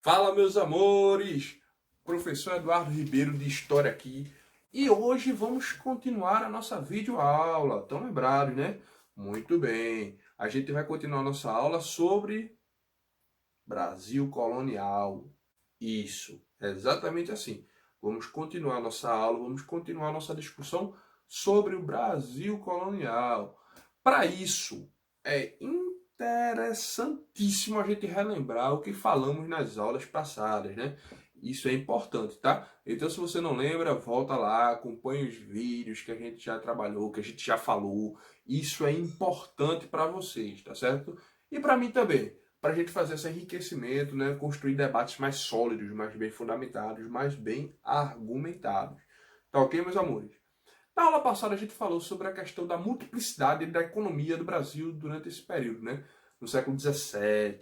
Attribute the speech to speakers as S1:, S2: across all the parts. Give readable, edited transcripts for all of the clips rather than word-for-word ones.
S1: Fala, meus amores! Professor Eduardo Ribeiro de História aqui. E hoje vamos continuar a nossa videoaula. Estão lembrados, né? Muito bem. A gente vai continuar a nossa aula sobre Brasil colonial. Isso, é exatamente assim. Vamos continuar a nossa aula, vamos continuar a nossa discussão sobre o Brasil colonial. Para isso, é interessantíssimo a gente relembrar o que falamos nas aulas passadas, né? Isso é importante, tá? Então, se você não lembra, volta lá, acompanhe os vídeos que a gente já trabalhou, que a gente já falou. Isso é importante para vocês, tá certo? E para mim também, para a gente fazer esse enriquecimento, né? Construir debates mais sólidos, mais bem fundamentados, mais bem argumentados. Tá ok, meus amores? Na aula passada a gente falou sobre a questão da multiplicidade da economia do Brasil durante esse período, né? No século XVII.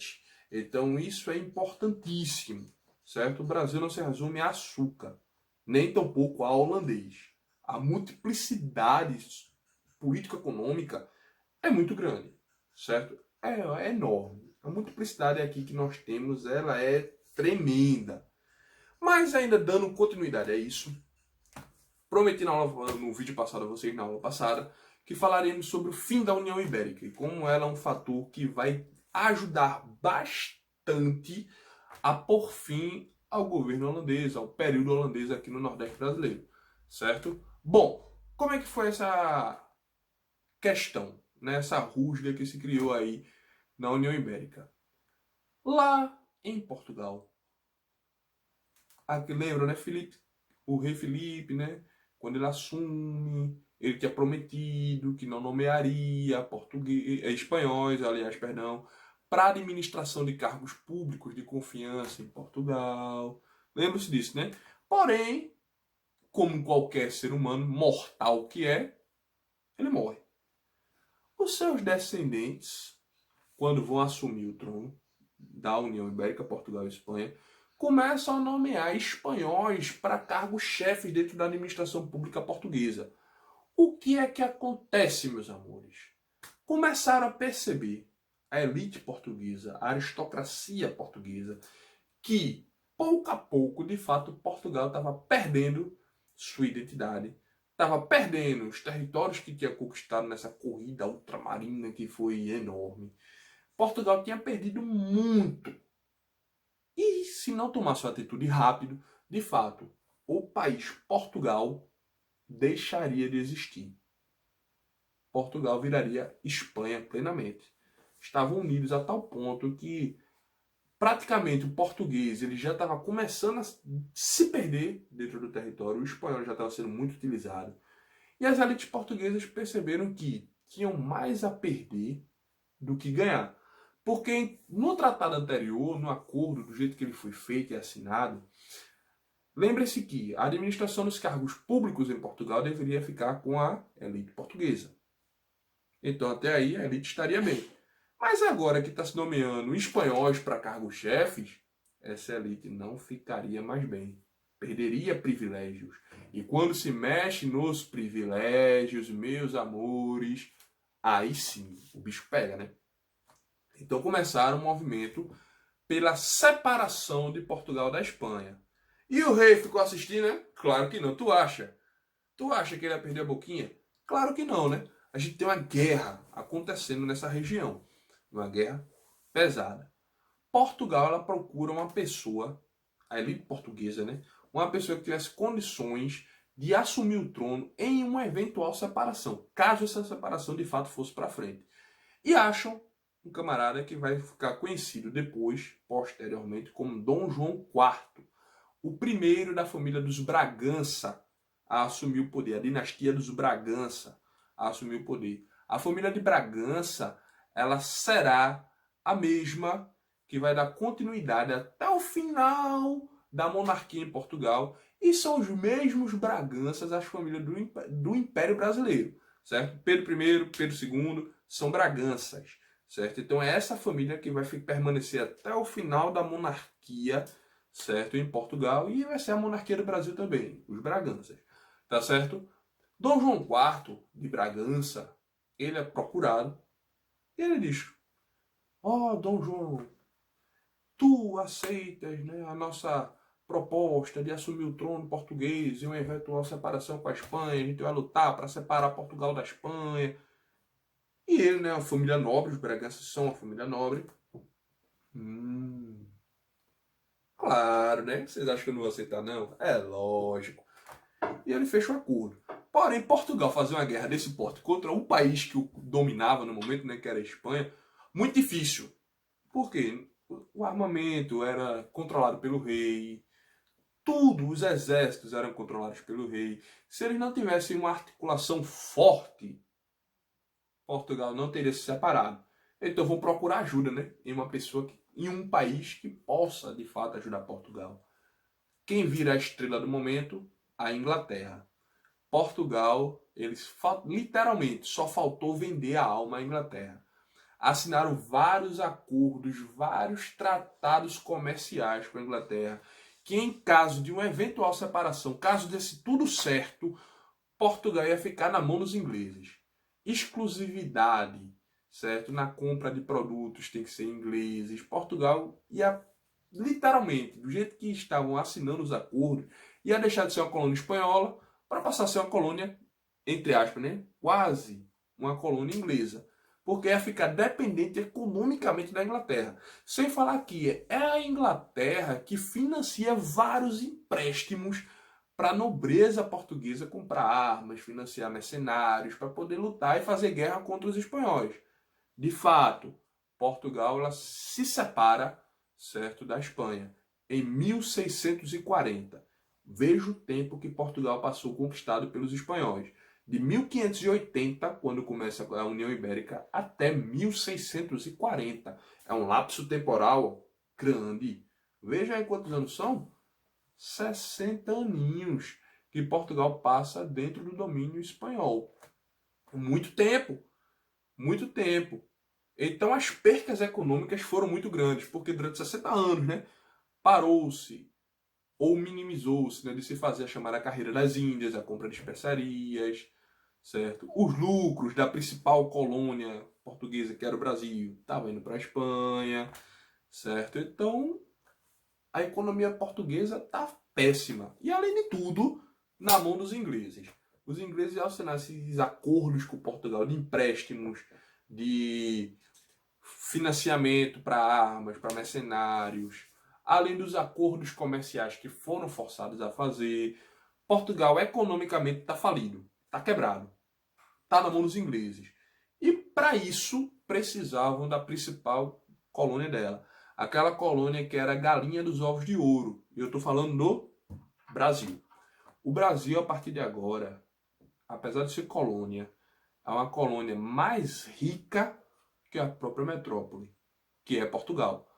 S1: Então isso é importantíssimo, certo? O Brasil não se resume a açúcar, nem tampouco a holandês. A multiplicidade político-econômica é muito grande, certo? É enorme. A multiplicidade aqui que nós temos, ela é tremenda. Mas ainda dando continuidade a isso, prometi no vídeo passado a vocês, na aula passada, que falaremos sobre o fim da União Ibérica e como ela é um fator que vai ajudar bastante a pôr fim ao governo holandês, ao período holandês aqui no Nordeste brasileiro, certo? Bom, como é que foi essa questão, né? Essa rusga que se criou aí na União Ibérica? Lá em Portugal, aqui lembra, né, Filipe? O rei Filipe, né? Quando ele assume, ele tinha prometido que não nomearia espanhóis, aliás, perdão, para administração de cargos públicos de confiança em Portugal. Lembra-se disso, né? Porém, como qualquer ser humano mortal que é, ele morre. Os seus descendentes, quando vão assumir o trono da União Ibérica, Portugal e Espanha, começam a nomear espanhóis para cargos chefes dentro da administração pública portuguesa. O que é que acontece, meus amores? Começaram a perceber a elite portuguesa, a aristocracia portuguesa, que pouco a pouco, de fato, Portugal estava perdendo sua identidade, estava perdendo os territórios que tinha conquistado nessa corrida ultramarina que foi enorme. Portugal tinha perdido muito. E se não tomasse uma atitude rápido, de fato, o país Portugal deixaria de existir. Portugal viraria Espanha plenamente. Estavam unidos a tal ponto que praticamente o português ele já estava começando a se perder dentro do território, o espanhol já estava sendo muito utilizado. E as elites portuguesas perceberam que tinham mais a perder do que ganhar. Porque no tratado anterior, no acordo, do jeito que ele foi feito e assinado, lembre-se que a administração dos cargos públicos em Portugal deveria ficar com a elite portuguesa. Então até aí a elite estaria bem. Mas agora que está se nomeando espanhóis para cargos chefes, essa elite não ficaria mais bem. Perderia privilégios. E quando se mexe nos privilégios, meus amores, aí sim o bicho pega, né? Então começaram um movimento pela separação de Portugal da Espanha. E o rei ficou assistindo, né? Claro que não. Tu acha? Tu acha que ele ia perder a boquinha? Claro que não, né? A gente tem uma guerra acontecendo nessa região. Uma guerra pesada. Portugal, ela procura uma pessoa, a elite portuguesa, né? Uma pessoa que tivesse condições de assumir o trono em uma eventual separação, caso essa separação de fato fosse para frente. E acham um camarada que vai ficar conhecido depois, posteriormente, como Dom João IV, o primeiro da família dos Bragança a assumir o poder, a dinastia dos Bragança a assumir o poder. A família de Bragança, ela será a mesma que vai dar continuidade até o final da monarquia em Portugal, e são os mesmos Braganças as famílias do Império Brasileiro, certo? Pedro I, Pedro II são Braganças, certo? Então é essa família que vai permanecer até o final da monarquia, certo? Em Portugal, e vai ser a monarquia do Brasil também, os Braganças, tá certo? Dom João IV de Bragança, ele é procurado e ele diz: Ó, Dom João, tu aceitas, né, a nossa proposta de assumir o trono português e uma eventual separação com a Espanha, a gente vai lutar para separar Portugal da Espanha. E ele, né, uma família nobre, os Braganças são uma família nobre. Hum, claro, né? Vocês acham que eu não vou aceitar, não? É lógico. E ele fecha o acordo. Porém, Portugal fazer uma guerra desse porte contra um país que o dominava no momento, né, que era a Espanha, muito difícil. Por quê? O armamento era controlado pelo rei, tudo, os exércitos eram controlados pelo rei. Se eles não tivessem uma articulação forte, Portugal não teria se separado. Então vão procurar ajuda, né? Em uma pessoa, em um país que possa, de fato, ajudar Portugal. Quem vira a estrela do momento? A Inglaterra. Portugal, eles literalmente só faltou vender a alma à Inglaterra. Assinaram vários acordos, vários tratados comerciais com a Inglaterra, que em caso de uma eventual separação, caso desse tudo certo, Portugal ia ficar na mão dos ingleses. Exclusividade, certo? Na compra de produtos tem que ser ingleses. Portugal ia, literalmente, do jeito que estavam assinando os acordos, ia deixar de ser uma colônia espanhola para passar a ser uma colônia, entre aspas, né? Quase uma colônia inglesa. Porque ia ficar dependente economicamente da Inglaterra. Sem falar que é a Inglaterra que financia vários empréstimos para a nobreza portuguesa comprar armas, financiar mercenários, para poder lutar e fazer guerra contra os espanhóis. De fato, Portugal ela se separa, certo, da Espanha em 1640. Veja o tempo que Portugal passou conquistado pelos espanhóis. De 1580, quando começa a União Ibérica, até 1640. É um lapso temporal grande. Veja aí quantos anos são. 60 aninhos que Portugal passa dentro do domínio espanhol. Muito tempo, muito tempo. Então as percas econômicas foram muito grandes, porque durante 60 anos, né, parou-se ou minimizou-se, né, de se fazer a chamada carreira das Índias, a compra de especiarias, certo? Os lucros da principal colônia portuguesa, que era o Brasil, estavam indo para a Espanha, certo? Então a economia portuguesa está péssima. E, além de tudo, na mão dos ingleses. Os ingleses, ao assinar esses acordos com Portugal de empréstimos, de financiamento para armas, para mercenários, além dos acordos comerciais que foram forçados a fazer, Portugal economicamente está falido, está quebrado, está na mão dos ingleses. E, para isso, precisavam da principal colônia dela. Aquela colônia que era a galinha dos ovos de ouro. E eu estou falando do Brasil. O Brasil, a partir de agora, apesar de ser colônia, é uma colônia mais rica que a própria metrópole, que é Portugal.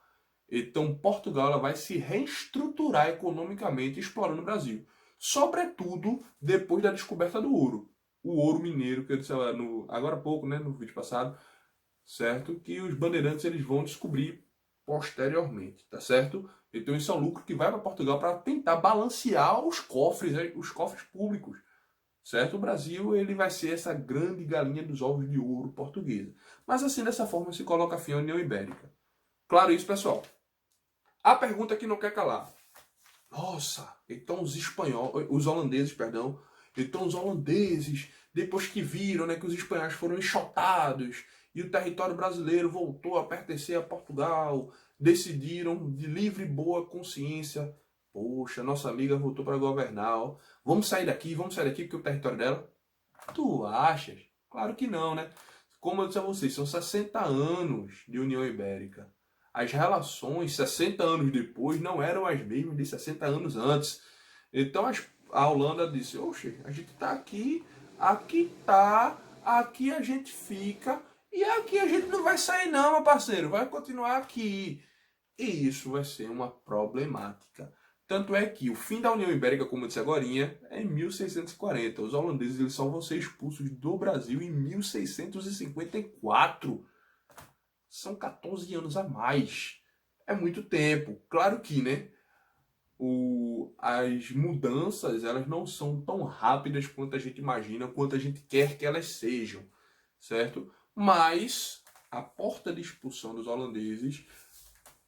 S1: Então, Portugal ela vai se reestruturar economicamente explorando o Brasil. Sobretudo depois da descoberta do ouro. O ouro mineiro, que eu disse agora há pouco, né, no vídeo passado, certo? Que os bandeirantes eles vão descobrir posteriormente, tá certo? Então isso é um lucro que vai para Portugal para tentar balancear os cofres públicos, certo? O Brasil ele vai ser essa grande galinha dos ovos de ouro portuguesa. Mas assim, dessa forma se coloca fim à União Ibérica. Claro isso, pessoal. A pergunta que não quer calar. Nossa, então os holandeses, perdão, então os holandeses, depois que viram, né, que os espanhóis foram enxotados e o território brasileiro voltou a pertencer a Portugal, decidiram de livre e boa consciência, poxa, nossa amiga voltou para governar, ó. Vamos sair daqui porque o território dela. Tu achas? Claro que não, né? Como eu disse a vocês, são 60 anos de União Ibérica. As relações, 60 anos depois, não eram as mesmas de 60 anos antes. Então a Holanda disse, oxe, a gente tá aqui, aqui tá, aqui a gente fica, e aqui a gente não vai sair não, meu parceiro, vai continuar aqui. E isso vai ser uma problemática. Tanto é que o fim da União Ibérica, como eu disse agora, é em 1640. Os holandeses eles só vão ser expulsos do Brasil em 1654. São 14 anos a mais. É muito tempo. Claro que, né? As mudanças elas não são tão rápidas quanto a gente imagina, quanto a gente quer que elas sejam, certo? Mas a porta de expulsão dos holandeses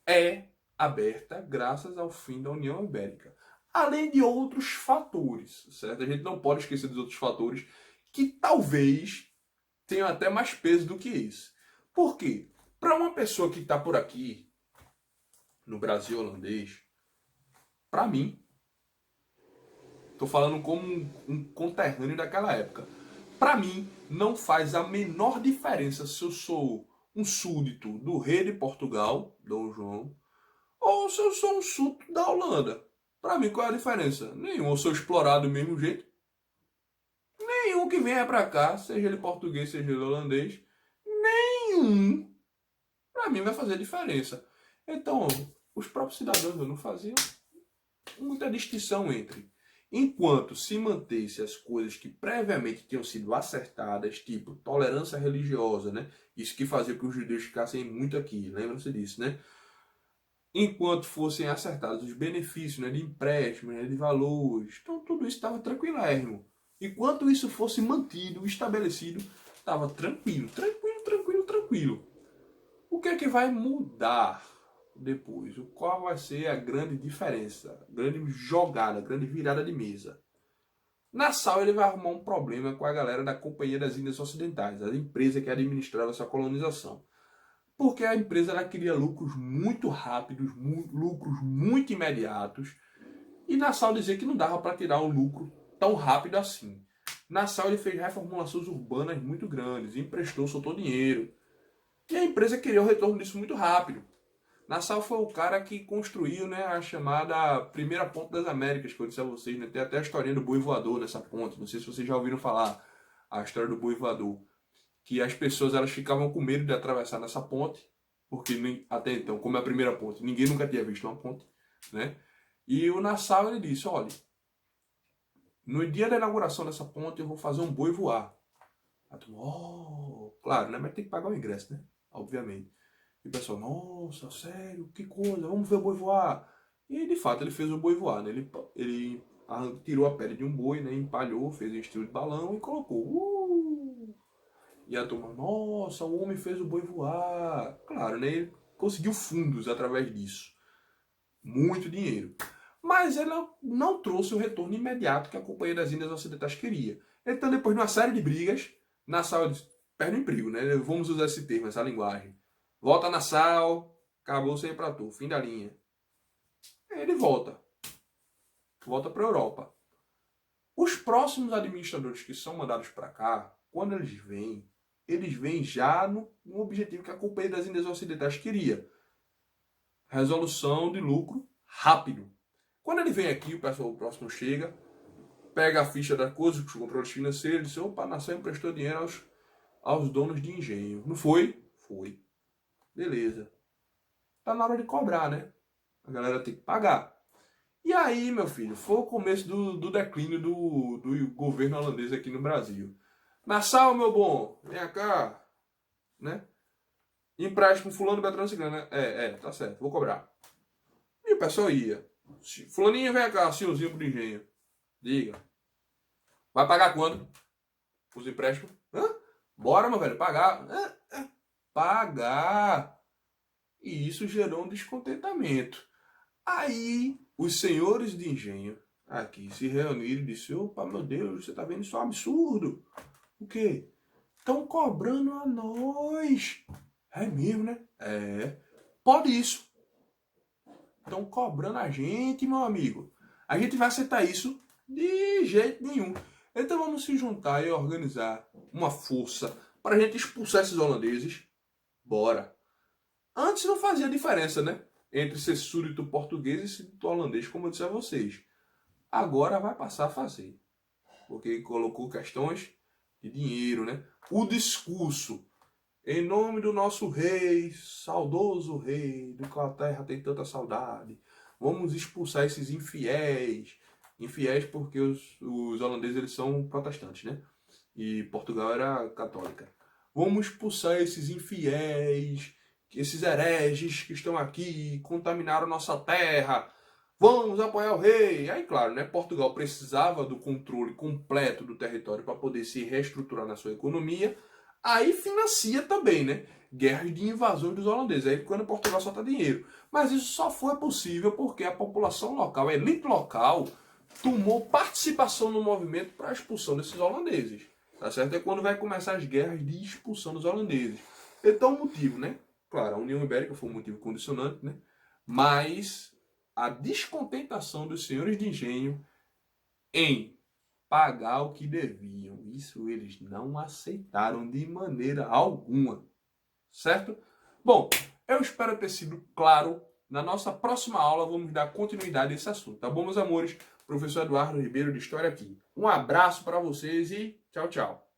S1: é aberta graças ao fim da União Ibérica. Além de outros fatores, certo? A gente não pode esquecer dos outros fatores que talvez tenham até mais peso do que isso. Por quê? Para uma pessoa que está por aqui, no Brasil holandês, para mim, estou falando como um conterrâneo daquela época, para mim não faz a menor diferença se eu sou um súdito do rei de Portugal, Dom João, ou se eu sou um súdito da Holanda. Para mim, qual é a diferença? Nenhum. Eu sou explorado do mesmo jeito. Nenhum que venha para cá, seja ele português, seja ele holandês, nenhum, para mim vai fazer diferença. Então, os próprios cidadãos não faziam muita distinção entre. Enquanto se mantesse as coisas que previamente tinham sido acertadas, tipo tolerância religiosa, né? Isso que fazia com que os judeus ficassem muito aqui, lembram-se disso, né? Enquanto fossem acertados os benefícios, né, de empréstimo, né, de valores, então tudo isso estava tranquilérrimo. Enquanto isso fosse mantido, estabelecido, estava tranquilo, tranquilo, tranquilo, tranquilo. O que é que vai mudar depois? Qual vai ser a grande diferença, a grande jogada, a grande virada de mesa? Nassau ele vai arrumar um problema com a galera da Companhia das Índias Ocidentais, a empresa que administrava essa colonização. Porque a empresa ela queria lucros muito rápidos, lucros muito imediatos, e Nassau dizia que não dava para tirar um lucro tão rápido assim. Nassau ele fez reformulações urbanas muito grandes, emprestou, soltou dinheiro. E a empresa queria o retorno disso muito rápido. Nassau foi o cara que construiu, né, a chamada Primeira Ponte das Américas, que eu disse a vocês, né? Tem até a historinha do boi voador nessa ponte. Não sei se vocês já ouviram falar a história do boi voador. Que as pessoas elas ficavam com medo de atravessar nessa ponte, porque nem, até então, como é a primeira ponte, ninguém nunca tinha visto uma ponte, né? E o Nassau ele disse, olha, no dia da inauguração dessa ponte eu vou fazer um boi voar. Aí tu, oh, claro, né? Mas tem que pagar o ingresso, né? Obviamente. E o pessoal, nossa, sério, que coisa, vamos ver o boi voar. E de fato ele fez o boi voar, né? Ele tirou a pele de um boi, né? Empalhou, fez um estilo de balão e colocou. E a turma, nossa, o homem fez o boi voar. Claro, né? Ele conseguiu fundos através disso. Muito dinheiro. Mas ele não trouxe o retorno imediato que a Companhia das Índias Ocidentais queria. Então, depois de uma série de brigas, Nassau disse, perde o emprego, né? Vamos usar esse termo, essa linguagem. Volta Nassau, acabou sem pra tu, fim da linha. Ele volta. Volta para a Europa. Os próximos administradores que são mandados para cá, quando eles vêm já no objetivo que a Companhia das Índias Ocidentais queria. Resolução de lucro rápido. Quando ele vem aqui, o próximo chega, pega a ficha das coisas, os controles financeiros, e diz, opa, a nação emprestou dinheiro aos donos de engenho. Não foi? Foi. Beleza. Tá na hora de cobrar, né? A galera tem que pagar. E aí, meu filho, foi o começo do declínio do governo holandês aqui no Brasil. Nassau, meu bom, vem cá, né? Empréstimo fulano, Beltrano, Ciclano, né? Tá certo, vou cobrar. E o pessoal ia. Fulaninho, vem cá, senhorzinho pro engenho. Diga. Vai pagar quando? Os empréstimos? Hã? Bora, meu velho, pagar. Pagar. E isso gerou um descontentamento. Aí, os senhores de engenho aqui se reuniram e disseram, opa, meu Deus, você tá vendo isso é um absurdo. O quê? Estão cobrando a nós. É mesmo, né? É. Pode isso. Estão cobrando a gente, meu amigo. A gente vai aceitar isso de jeito nenhum. Então vamos se juntar e organizar uma força para a gente expulsar esses holandeses. Bora. Antes não fazia diferença, né? Entre ser súdito português e súdito holandês, como eu disse a vocês. Agora vai passar a fazer. Porque colocou questões de dinheiro, né? O discurso, em nome do nosso rei, saudoso rei, do qual a terra tem tanta saudade, vamos expulsar esses infiéis. Infiéis porque os holandeses eles são protestantes, né? E Portugal era católica. Vamos expulsar esses infiéis, esses hereges que estão aqui, contaminaram nossa terra. Vamos apoiar o rei. Aí, claro, né? Portugal precisava do controle completo do território para poder se reestruturar na sua economia. Aí financia também, né? Guerras de invasões dos holandeses. Aí quando Portugal solta dinheiro. Mas isso só foi possível porque a população local, a elite local, tomou participação no movimento para a expulsão desses holandeses. Tá certo? É quando vai começar as guerras de expulsão dos holandeses. Então o motivo, né? Claro, a União Ibérica foi um motivo condicionante, né? Mas a descontentação dos senhores de engenho em pagar o que deviam. Isso eles não aceitaram de maneira alguma, certo? Bom, eu espero ter sido claro. Na nossa próxima aula vamos dar continuidade a esse assunto, tá bom, meus amores? Professor Eduardo Ribeiro de História aqui. Um abraço para vocês e tchau, tchau.